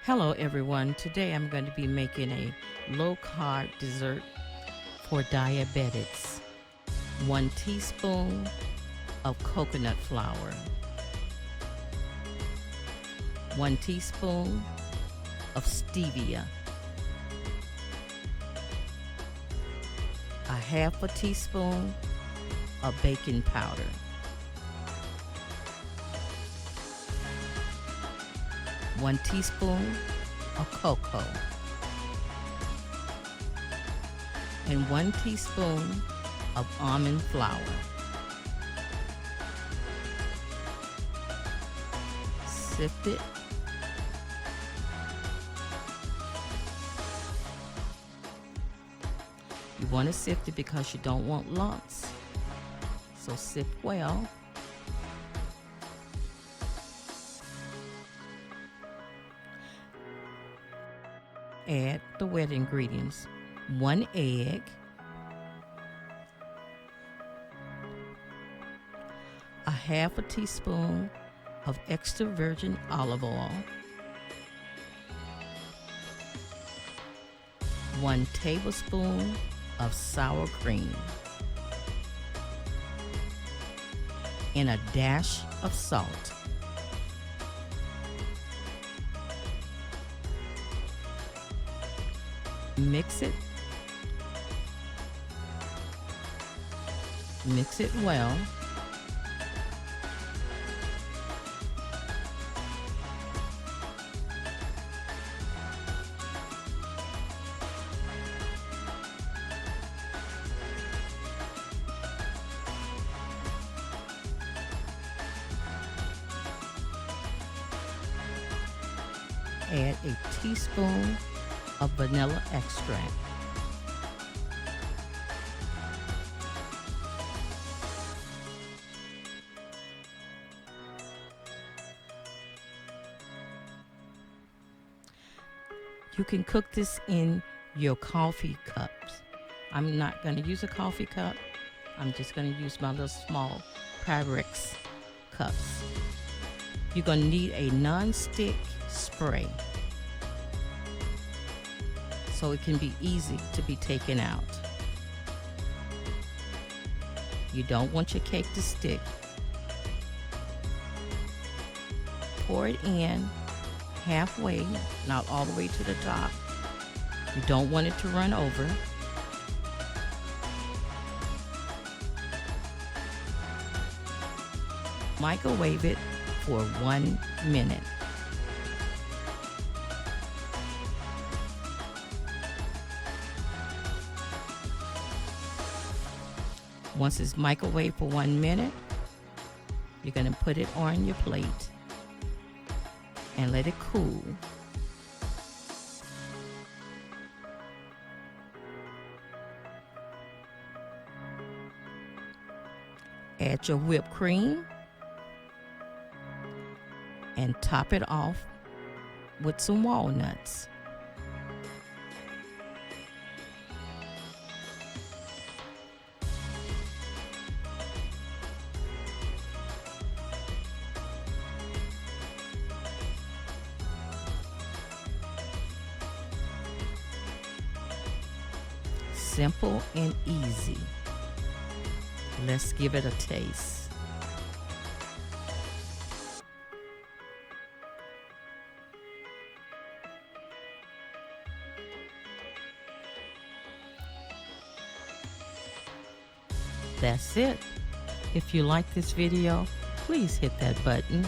Hello everyone, today I'm going to be making a low-carb dessert for diabetics. 1 teaspoon of coconut flour, 1 teaspoon of stevia, a half a teaspoon of baking powder, 1 teaspoon of cocoa, and 1 teaspoon of almond flour. Sift it. You want to sift it because you don't want lumps, so sift well. Add the wet ingredients: 1 egg, a half a teaspoon of extra virgin olive oil, 1 tablespoon of sour cream, and a dash of salt. Mix it well. Add a teaspoon of vanilla extract. You can cook this in your coffee cups. I'm not going to use a coffee cup. I'm just going to use my little small Pyrex cups. You're going to need a non-stick spray so it can be easy to be taken out. You don't want your cake to stick. Pour it in halfway, not all the way to the top. You don't want it to run over. Microwave it for 1 minute. Once it's microwaved for 1 minute, you're going to put it on your plate and let it cool. Add your whipped cream and top it off with some walnuts. Simple and easy. Let's give it a taste. That's it. If you like this video, please hit that button